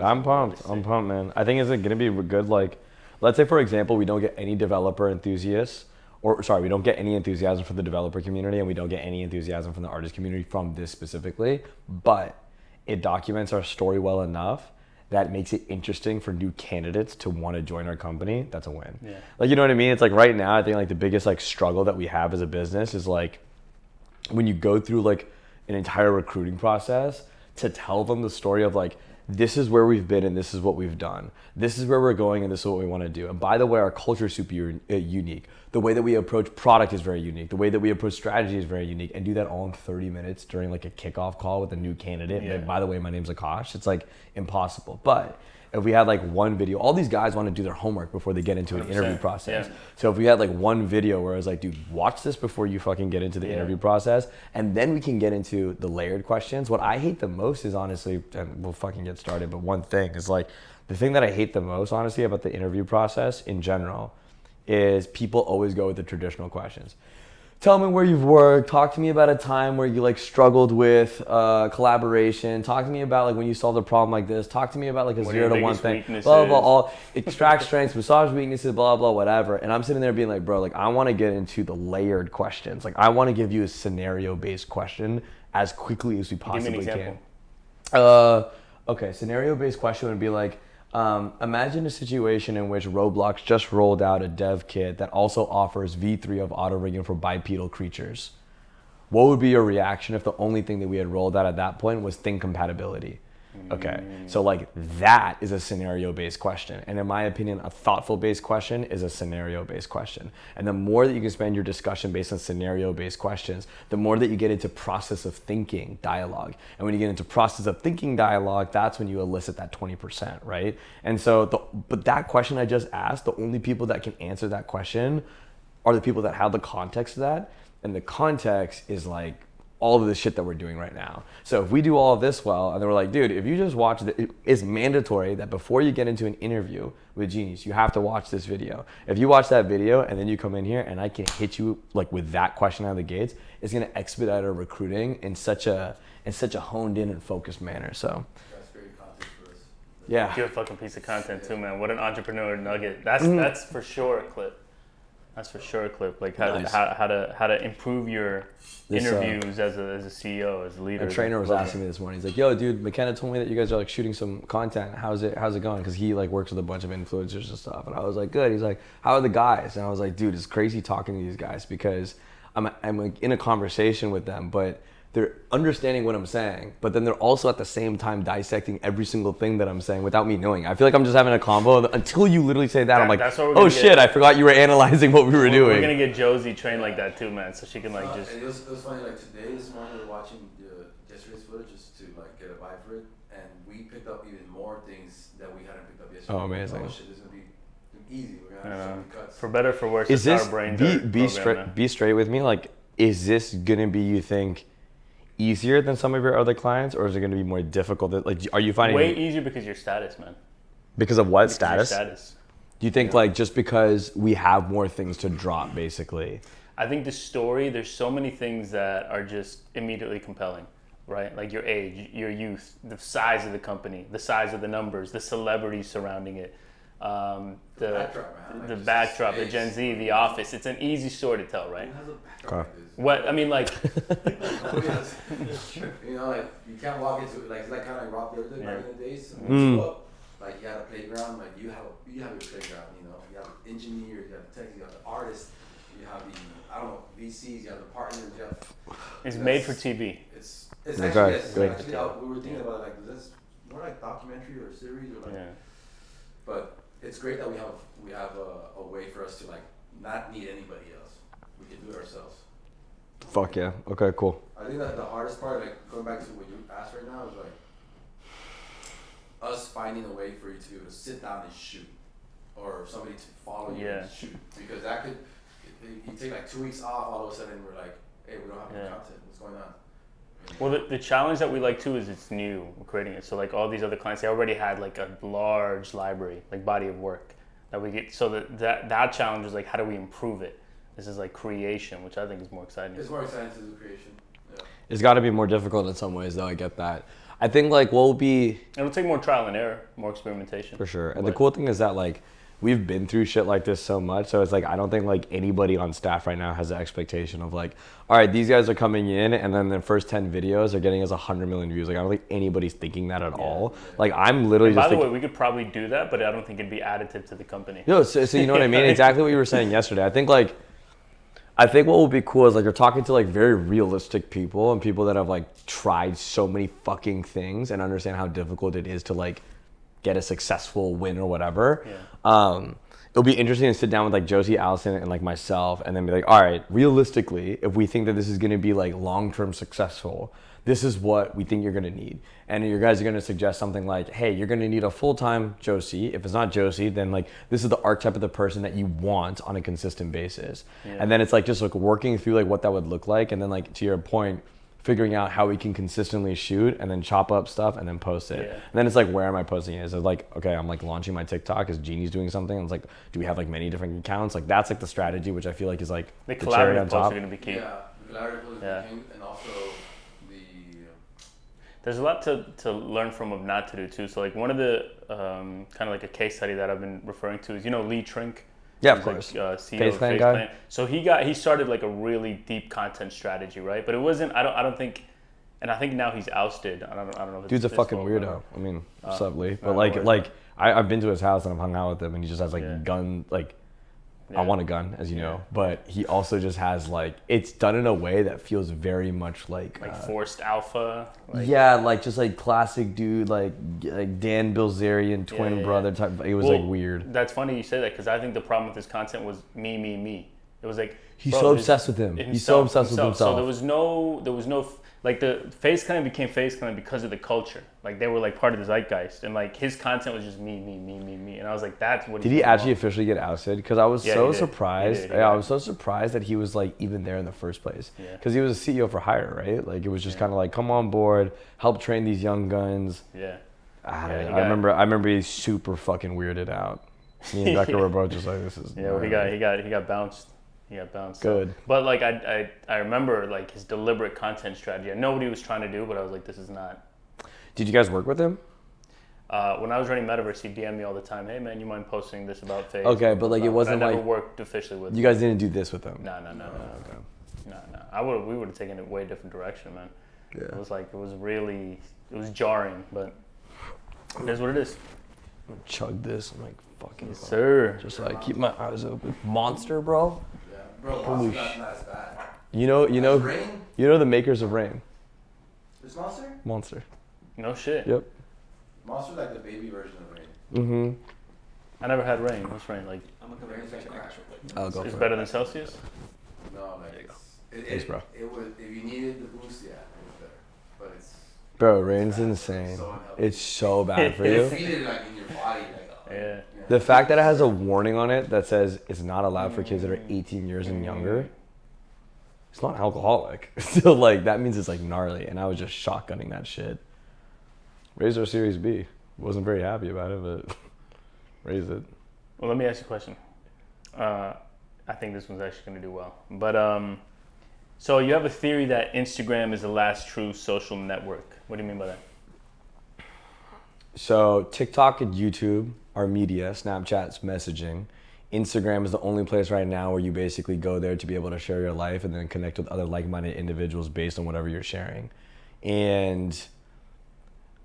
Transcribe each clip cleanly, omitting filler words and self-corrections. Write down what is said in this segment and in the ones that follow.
I'm pumped. I'm pumped, man. I think it's going to be good. Like, let's say, for example, we don't get any developer enthusiasts, or sorry, we don't get any enthusiasm from the developer community, and we don't get any enthusiasm from the artist community from this specifically, but it documents our story well enough that makes it interesting for new candidates to want to join our company. That's a win. Yeah. Like, you know what I mean? It's like right now, I think like the biggest like struggle that we have as a business is like when you go through like an entire recruiting process to tell them the story of like, this is where we've been and this is what we've done. This is where we're going and this is what we want to do. And by the way, our culture is super unique. The way that we approach product is very unique. The way that we approach strategy is very unique. And do that all in 30 minutes during like a kickoff call with a new candidate. Yeah. Like, by the way, my name's Akash. It's like impossible. But if we had like one video, all these guys want to do their homework before they get into an interview process. Yeah. So if we had like one video where I was like, dude, watch this before you fucking get into the interview process, and then we can get into the layered questions. What I hate the most is honestly, and we'll fucking get started, but one thing is like, the thing that I hate the most, honestly, about the interview process in general is people always go with the traditional questions. Tell me where you've worked. Talk to me about a time where you like struggled with collaboration. Talk to me about like when you solved a problem like this. Talk to me about like a 0 to 1 thing. Blah, blah, blah. All extract strengths, massage weaknesses, blah, blah, whatever. And I'm sitting there being like, bro, like I want to get into the layered questions. Like I want to give you a scenario-based question as quickly as we possibly can. Okay, scenario-based question would be like, imagine a situation in which Roblox just rolled out a dev kit that also offers V3 of auto rigging for bipedal creatures. What would be your reaction if the only thing that we had rolled out at that point was thing compatibility? Okay, so like that is a scenario-based question. And in my opinion, a thoughtful-based question is a scenario-based question. And the more that you can spend your discussion based on scenario-based questions, the more that you get into process of thinking dialogue. And when you get into process of thinking dialogue, that's when you elicit that 20%, right? And so, but that question I just asked, the only people that can answer that question are the people that have the context of that. And the context is like, all of the shit that we're doing right now. So if we do all of this well, and then we're like, dude, if you just watch it's mandatory that before you get into an interview with Genius, you have to watch this video. If you watch that video and then you come in here and I can hit you like with that question out of the gates, it's gonna expedite our recruiting in such a honed in and focused manner. So that's great content for us. Yeah. Good fucking piece of content too, man. What an entrepreneur nugget. That's for sure a clip. That's for sure a clip. Like how to improve your interviews as a CEO, as a leader. A trainer was asking me this morning. He's like, "Yo, dude, McKenna told me that you guys are like shooting some content. How's it going?" Because he like works with a bunch of influencers and stuff. And I was like, "Good." He's like, "How are the guys?" And I was like, "Dude, it's crazy talking to these guys because I'm like in a conversation with them, but they're understanding what I'm saying, but then they're also at the same time dissecting every single thing that I'm saying without me knowing. I feel like I'm just having a convo until you literally say that. I'm like, oh shit, I forgot you were analyzing what we were doing. We're gonna get Josie trained like that too, man, so she can like just. And it was funny. Like today, this morning, we were watching yesterday's footage just to like get a vibe for it, and we picked up even more things that we hadn't picked up yesterday. Oh, amazing! Oh shit, this is gonna be easy. We're gonna have so many cuts. For better or for worse, is this our brains be straight with me? Like, is this gonna be, you think, easier than some of your other clients, or is it going to be more difficult? Like, are you finding way easier because your status, man? Because of what? Because status? your status. Do you think like just because we have more things to drop, basically? I think the story. There's so many things that are just immediately compelling, right? Like your age, your youth, the size of the company, the size of the numbers, the celebrities surrounding it, the backdrop, the Gen Z, the Office. It's an easy story to tell, right? Okay. What I mean, like, you know, like you can't walk into it like kind of like Rob Dyrdek back in the days. Like you had a playground, like you have your playground. You know, you have engineers, you have tech, you have the artists, you have the VCs, you have the partners. You have. It's made for TV. It's actually yes. Actually, we were thinking about it, like, is this more like documentary or series or like? Yeah. But it's great that we have a way for us to like not need anybody else. We can do it ourselves. Fuck yeah. Okay, cool. I think that the hardest part, like going back to what you asked right now, is like us finding a way for you to be able to sit down and shoot, or somebody to follow you and shoot, because that could you take like 2 weeks off, all of a sudden we're like, hey, we don't have any content. What's going on? Well, the challenge that we like too is it's new. We're creating it, so like all these other clients, they already had like a large library, like body of work that we get. So that challenge is like, how do we improve it? This is like creation, which I think is more exciting. It's more exciting to do creation. Yeah. It's got to be more difficult in some ways, though. I get that. I think like we'll be It'll take more trial and error, more experimentation. for sure. And the cool thing is that like we've been through shit like this so much, so it's like I don't think like anybody on staff right now has the expectation of like, all right, these guys are coming in and then their first 10 videes are getting us 100 million views. Like I don't think anybody's thinking that at all. Like I'm literally And just by the way, we could probably do that, but I don't think it'd be additive to the company. no, so you know what I mean? Exactly what you were saying yesterday. I think what will be cool is like you're talking to like very realistic people and people that have like tried so many fucking things and understand how difficult it is to like get a successful win or whatever. Yeah. It'll be interesting to sit down with like Josie, Allison, and like myself, and then be like, all right, realistically, if we think that this is going to be like long-term successful, this is what we think you're going to need. And you guys are going to suggest something like, hey, you're going to need a full-time Josie. If it's not Josie, then like this is the archetype of the person that you want on a consistent basis. Yeah. And then it's like just like working through like what that would look like, and then like to your point, figuring out how we can consistently shoot and then chop up stuff and then post it. Yeah. And then it's like, where am I posting it? Is it like, okay, I'm like launching my TikTok, is Jeannie's doing something? And it's like, do we have like many different accounts? Like that's like the strategy, which I feel like is like The cherry on collaborative posts top. are going to be key. Yeah, the collaborative was Yeah. king, and also the There's a lot to learn from of not to do too. So like one of the kind of like a case study that I've been referring to is, you know, Lee Trink. Yeah, of He's course. like, CEO Face of Clan Face guy? Clan. So he started like a really deep content strategy, right? But it wasn't. I don't think. And I think now he's ousted. I don't know. If it's Dude's a his fucking fault or weirdo. whatever. I mean, subtly, but no like worries. I've been to his house and I've hung out with him, and he just has like Yeah. gun like. Yeah. I want a gun, as you know, but he also just has like it's done in a way that feels very much like Forced alpha. Like, yeah, like just like classic dude, like Dan Bilzerian twin yeah. brother type. It was Well, like weird. That's funny you say that because I think the problem with his content was me. It was like He's bro, so his- obsessed with him. He's so obsessed with himself. So there was no like the Face Clan became Face Clan because of the culture. Like they were like part of the zeitgeist, and like his content was just me, and I was like, that's what. Did he's he doing actually wrong. officially get ousted? Because I was Yeah, so he did. surprised. He did. Yeah, I was so surprised that he was like even there in the first place. Yeah. Because he was a CEO for hire, right? Like it was just Yeah. kind of like, come on board, help train these young guns. Yeah. I Yeah, he don't know. got- I remember he's super fucking weirded out. Me and Becca were both just like, this is. Yeah, well, he got bounced. He got bounced. Good. But like I remember like his deliberate content strategy. I know what he was trying to do, but I was like, this is not. Did you guys work with him? When I was running Metaverse, he'd DM me all the time. Hey man, you mind posting this about Face? Okay, but like it wasn't I never like worked officially with. you guys didn't do this with him. No. We would have taken it a way different direction, man. Yeah. It was jarring, but it is what it is. Chug this. I'm like fucking. Yes, sir. Just like keep my eyes open. Monster, bro. yeah, bro, Holy Monster's not as bad. You know Rain? the makers of Rain. There's Monster? Monster. No shit. Yep. Monster's like the baby version of Rain. Mm-hmm. I never had Rain. What's Rain like? I'm gonna come back and check Akash real quick. I'll go It's for better it. than Celsius. No, like There you go. Thanks, bro. It was if you needed the boost, yeah, it was better. But it's Bro, Rain's insane. so unhealthy. It's so bad for you you. feel it like in your body, like Yeah. The fact that it has a warning on it that says it's not allowed for kids that are 18 years and younger, it's not alcoholic. So like that means it's like gnarly, and I was just shotgunning that shit. Raised our Series B. Wasn't very happy about it, but raised it. Well, let me ask you a question. I think this one's actually going to do well. But so you have a theory that Instagram is the last true social network. What do you mean by that? So TikTok and YouTube are media, Snapchat's messaging. Instagram is the only place right now where you basically go there to be able to share your life and then connect with other like-minded individuals based on whatever you're sharing. And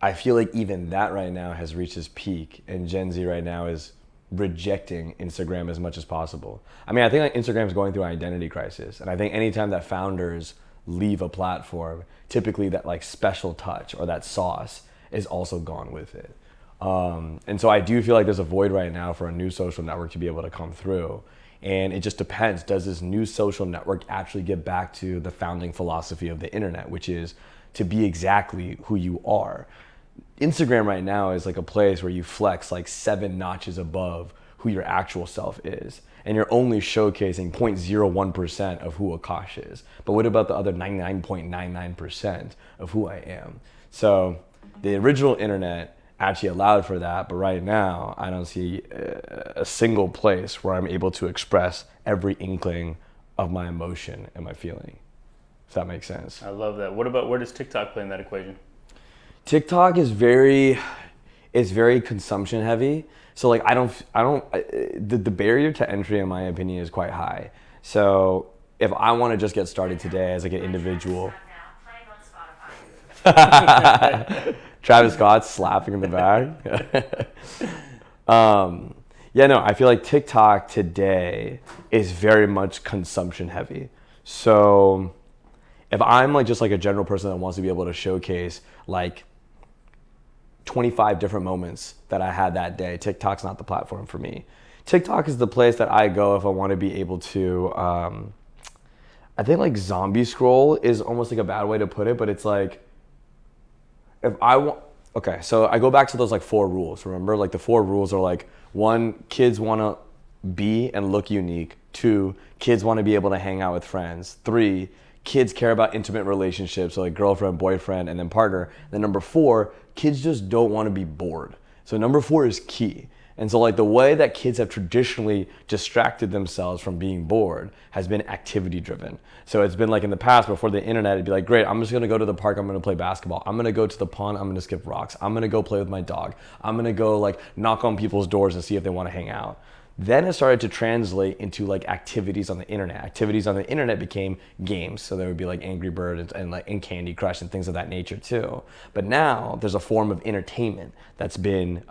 I feel like even that right now has reached its peak, and Gen Z right now is rejecting Instagram as much as possible. I mean, I think like Instagram is going through an identity crisis, and I think anytime that founders leave a platform, typically that like special touch or that sauce is also gone with it. And so I do feel like there's a void right now for a new social network to be able to come through. And it just depends, does this new social network actually get back to the founding philosophy of the internet, which is to be exactly who you are? Instagram right now is like a place where you flex like 7 notches above who your actual self is. And you're only showcasing 0.01% of who Akash is. But what about the other 99.99% of who I am? So the original internet actually allowed for that, but right now I don't see a single place where I'm able to express every inkling of my emotion and my feeling, if that makes sense. I love that. What about where does TikTok play in that equation? TikTok is it's very consumption heavy. So like the barrier to entry in my opinion is quite high. So if I want to just get started today as like an individual. Travis Scott's slapping in the back. Yeah, no, I feel like TikTok today is very much consumption heavy. So if I'm like just like a general person that wants to be able to showcase like 25 different moments that I had that day, TikTok's not the platform for me. TikTok is the place that I go if I want to be able to, I think like zombie scroll is almost like a bad way to put it, but it's like, if I want, okay, so I go back to those like 4 rules, remember? Like the 4 rules are like, 1, kids want to be and look unique. 2, kids want to be able to hang out with friends. 3, kids care about intimate relationships, so like girlfriend, boyfriend, and then partner. And then number 4, kids just don't want to be bored. So number 4 is key. And so like the way that kids have traditionally distracted themselves from being bored has been activity driven. So it's been like in the past before the internet, it'd be like, great, I'm just gonna go to the park, I'm gonna play basketball. I'm gonna go to the pond, I'm gonna skip rocks. I'm gonna go play with my dog. I'm gonna go like knock on people's doors and see if they wanna hang out. Then it started to translate into like activities on the internet. Activities on the internet became games. So there would be like Angry Bird and Candy Crush and things of that nature too. But now there's a form of entertainment that's been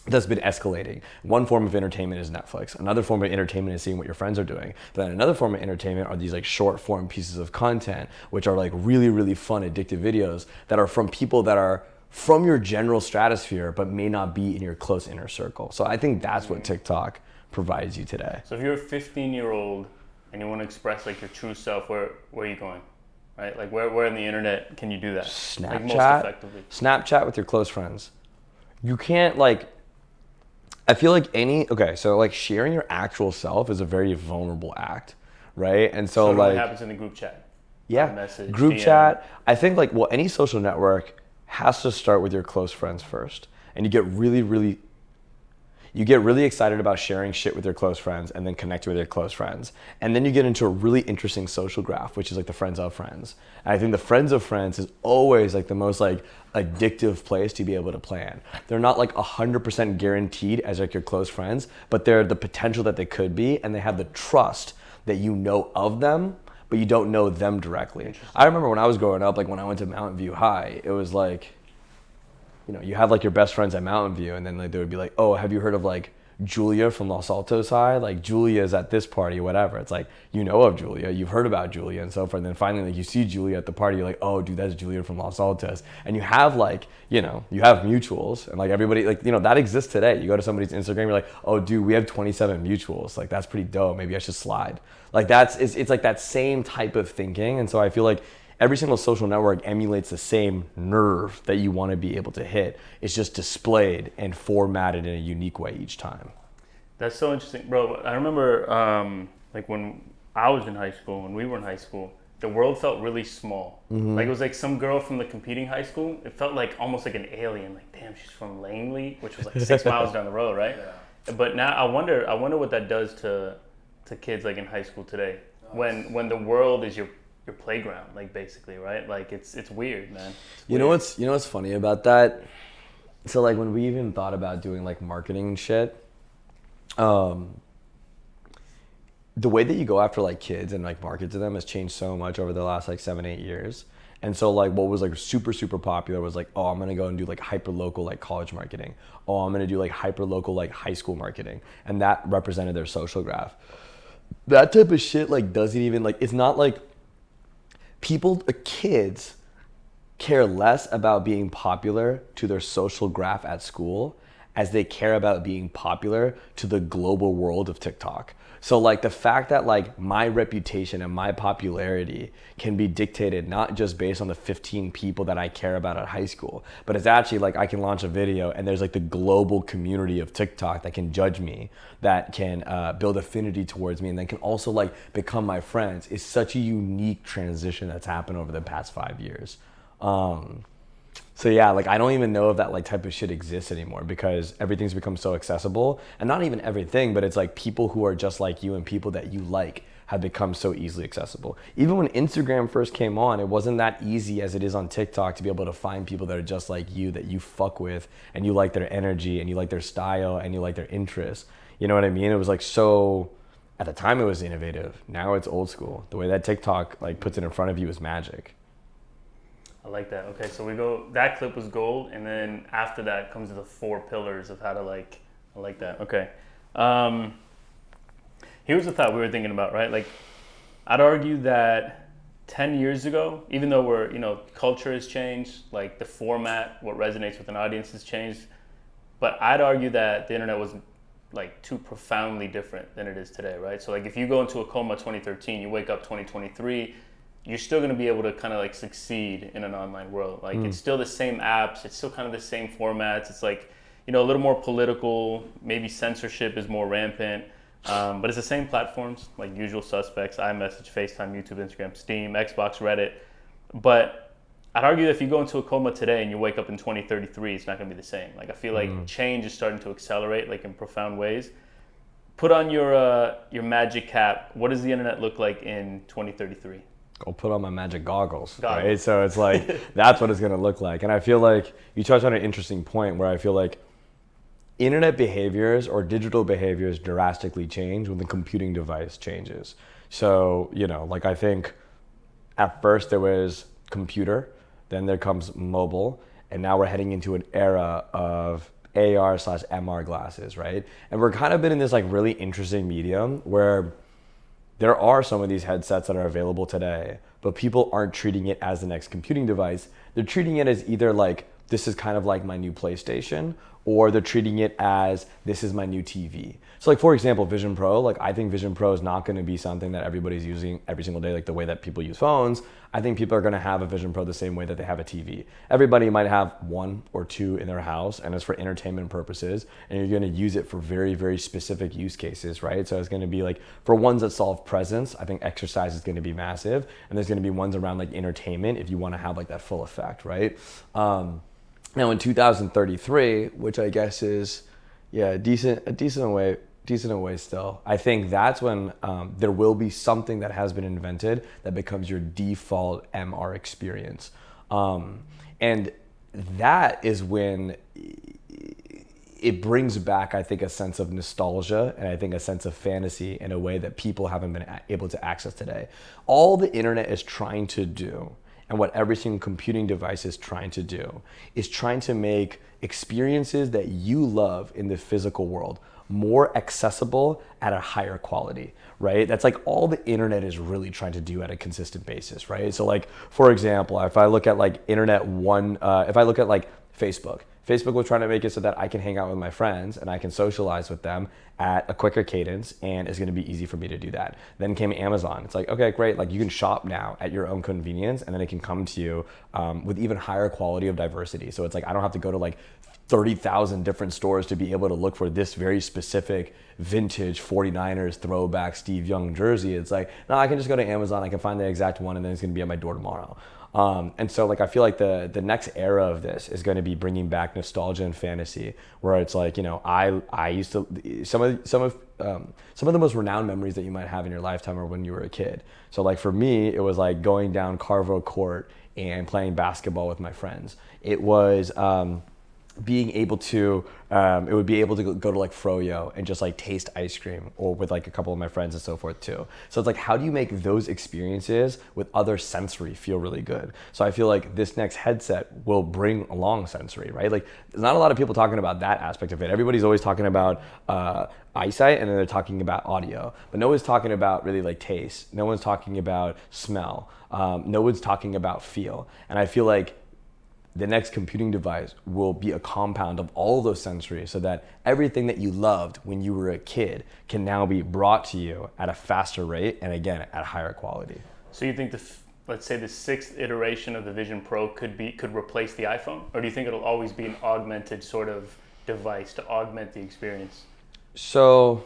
escalating. One form of entertainment is Netflix. Another form of entertainment is seeing what your friends are doing. But then another form of entertainment are these like short form pieces of content, which are like really, really fun, addictive videos that are from people that are from your general stratosphere, but may not be in your close inner circle. So I think that's what TikTok provides you today. So if you're a 15-year-old and you want to express like your true self, where are you going? Right? Like where on the internet can you do that? Snapchat, like most effectively? Snapchat with your close friends. You can't like, I feel like so like sharing your actual self is a very vulnerable act, right? And so it like only happens in the group chat. Yeah, Message, group DM. chat. I think like, well, any social network has to start with your close friends first. And you get really excited about sharing shit with your close friends and then connecting with your close friends. And then you get into a really interesting social graph, which is like the friends of friends. And I think the friends of friends is always like the most like addictive place to be able to plan. They're not like 100% guaranteed as like your close friends, but they're the potential that they could be, and they have the trust that you know of them, but you don't know them directly. I remember when I was growing up, like when I went to Mountain View High, it was like, you know, you have like your best friends at Mountain View, and then like they would be like, oh, have you heard of like Julia from Los Altos High? Like Julia's at this party, whatever. It's like, you know of Julia, you've heard about Julia and so forth. And then finally like you see Julia at the party, you're like, oh dude, that's Julia from Los Altos. And you have like, you know, you have mutuals, and like everybody, like, you know, that exists today. You go to somebody's Instagram, you're like, oh dude, we have 27 mutuals. Like that's pretty dope. Maybe I should slide. Like it's like that same type of thinking. And so I feel like every single social network emulates the same nerve that you want to be able to hit. It's just displayed and formatted in a unique way each time. That's so interesting, bro. I remember like when I was in high school, when we were in high school, the world felt really small. Mm-hmm. Like it was like some girl from the competing high school. It felt like almost like an alien. Like, damn, she's from Langley, which was like 6 miles down the road, right? Yeah. But now I wonder what that does to kids like in high school today, when the world is your playground, like basically, right? Like it's weird, man. You know what's funny about that? So like when we even thought about doing like marketing and shit, the way that you go after like kids and like market to them has changed so much over the last like 7-8 years. And so like what was like super popular was like, oh, I'm gonna go and do like hyper local like college marketing. Oh, I'm gonna do like hyper local like high school marketing, and that represented their social graph. That type of shit like doesn't even like, it's not like kids care less about being popular to their social graph at school as they care about being popular to the global world of TikTok. So like the fact that like my reputation and my popularity can be dictated not just based on the 15 people that I care about at high school, but it's actually like I can launch a video and there's like the global community of TikTok that can judge me, that can build affinity towards me, and then can also like become my friends, is such a unique transition that's happened over the past 5 years. So yeah, like I don't even know if that like type of shit exists anymore, because everything's become so accessible. And not even everything, but it's like people who are just like you and people that you like had become so easily accessible. Even when Instagram first came on, it wasn't that easy as it is on TikTok to be able to find people that are just like you, that you fuck with, and you like their energy, and you like their style, and you like their interests. You know what I mean? It was like so, at the time it was innovative. Now it's old school. The way that TikTok like puts it in front of you is magic. I like that. Okay, so we go, that clip was gold, and then after that comes the 4 pillars of how to like, I like that. Okay. Here's the thought we were thinking about, right? Like, I'd argue that 10 years ago, even though we're, culture has changed, like the format, what resonates with an audience has changed, but I'd argue that the internet was like too profoundly different than it is today, right? So like if you go into a coma 2013, you wake up 2023, you're still going to be able to kind of like succeed in an online world. Like it's still the same apps, it's still kind of the same formats. It's like, a little more political, maybe censorship is more rampant, but it's the same platforms, like usual suspects, iMessage, FaceTime, YouTube, Instagram, Steam, Xbox, Reddit. But I'd argue that if you go into a coma today and you wake up in 2033, it's not going to be the same. Like I feel like change is starting to accelerate, like in profound ways. Put on your magic cap. What does the internet look like in 2033? Go put on my magic goggles, right? So it's like, that's what it's going to look like. And I feel like you touched on an interesting point where I feel like internet behaviors or digital behaviors drastically change when the computing device changes. So, like I think at first there was computer, then there comes mobile, and now we're heading into an era of AR/MR glasses, right? And we're kind of been in this like really interesting medium where there are some of these headsets that are available today, but people aren't treating it as the next computing device. They're treating it as either like, this is kind of like my new PlayStation, or they're treating it as this is my new TV. So like, for example, Vision Pro, like I think Vision Pro is not going to be something that everybody's using every single day, like the way that people use phones. I think people are going to have a Vision Pro the same way that they have a TV. Everybody might have 1 or 2 in their house, and it's for entertainment purposes, and you're going to use it for very, very specific use cases, right? So it's going to be like, for ones that solve presence, I think exercise is going to be massive, and there's going to be ones around like entertainment if you want to have like that full effect, right? Now in 2033, which I guess is, a decent way still, I think that's when there will be something that has been invented that becomes your default MR experience. And that is when it brings back, I think, a sense of nostalgia and I think a sense of fantasy in a way that people haven't been able to access today. All the internet is trying to do, and what every single computing device is trying to do, is trying to make experiences that you love in the physical world more accessible at a higher quality, right? That's like all the internet is really trying to do at a consistent basis, right? So like, for example, if I look at like if I look at like Facebook was trying to make it so that I can hang out with my friends and I can socialize with them at a quicker cadence, and it's going to be easy for me to do that. Then came Amazon. It's like, okay, great. Like you can shop now at your own convenience, and then it can come to you with even higher quality of diversity. So it's like, I don't have to go to like 30,000 different stores to be able to look for this very specific vintage 49ers throwback Steve Young jersey. It's like, no, I can just go to Amazon. I can find the exact one, and then it's going to be at my door tomorrow. And so like, I feel like the next era of this is going to be bringing back nostalgia and fantasy, where it's like, I used to, some of the most renowned memories that you might have in your lifetime are when you were a kid. So like for me, it was like going down Carvo Court and playing basketball with my friends. It was, being able to, it would be able to go to like Froyo and just like taste ice cream, or with like a couple of my friends and so forth too. So it's like, how do you make those experiences with other sensory feel really good? So I feel like this next headset will bring along sensory, right? Like there's not a lot of people talking about that aspect of it. Everybody's always talking about eyesight, and then they're talking about audio, but no one's talking about really like taste. No one's talking about smell. No one's talking about feel. And I feel like the next computing device will be a compound of all of those sensories, so that everything that you loved when you were a kid can now be brought to you at a faster rate, and again, at a higher quality. So you think let's say the 6th iteration of the Vision Pro could replace the iPhone? Or do you think it'll always be an augmented sort of device to augment the experience? So,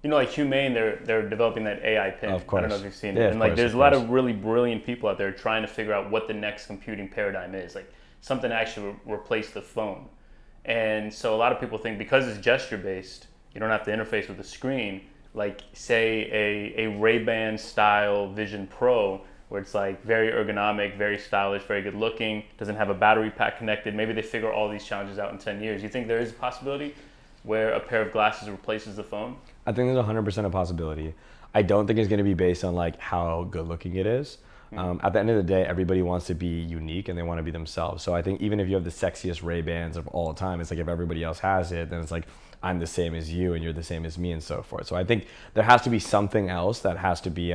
like Humane, they're developing that AI pin. Of course. I don't know if you've seen Yeah, it. And like, there's a course. lot of really brilliant people out there trying to figure out what the next computing paradigm is. Like something to actually replace the phone. And so a lot of people think because it's gesture based, you don't have to interface with the screen. like say a Ray-Ban style Vision Pro, where it's like very ergonomic, very stylish, very good looking, doesn't have a battery pack connected. Maybe they figure all these challenges out in 10 years. You think there is a possibility where a pair of glasses replaces the phone? I think there's 100% a possibility. I don't think it's going to be based on like how good looking it is. At the end of the day, everybody wants to be unique and they want to be themselves. So I think even if you have the sexiest Ray-Bans of all time, it's like if everybody else has it, then it's like I'm the same as you and you're the same as me and so forth. So I think there has to be something else that has to be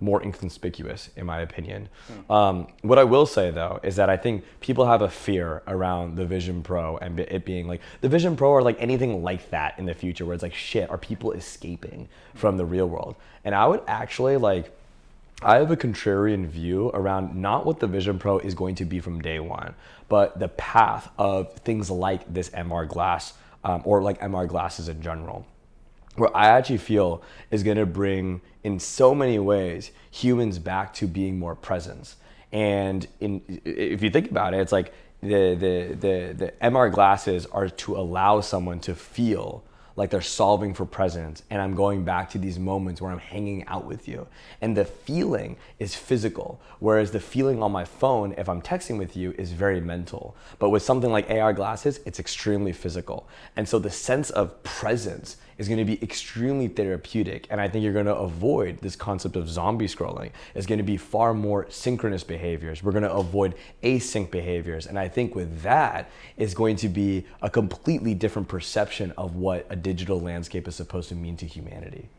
more inconspicuous, in my opinion. What I will say though is that I think people have a fear around the Vision Pro and it being like the Vision Pro or like anything like that in the future, where it's like, shit, are people escaping from the real world? And I would actually I have a contrarian view around not what the Vision Pro is going to be from day one, but the path of things like this MR glass, or like MR glasses in general, where I actually feel is going to bring, in so many ways, humans back to being more present. And if you think about it, it's like the MR glasses are to allow someone to feel like they're solving for presence, and I'm going back to these moments where I'm hanging out with you. And the feeling is physical, whereas the feeling on my phone, if I'm texting with you, is very mental. But with something like AR glasses, it's extremely physical. And so the sense of presence is gonna be extremely therapeutic. And I think you're gonna avoid this concept of zombie scrolling. It's gonna be far more synchronous behaviors. We're gonna avoid async behaviors. And I think with that is going to be a completely different perception of what a digital landscape is supposed to mean to humanity.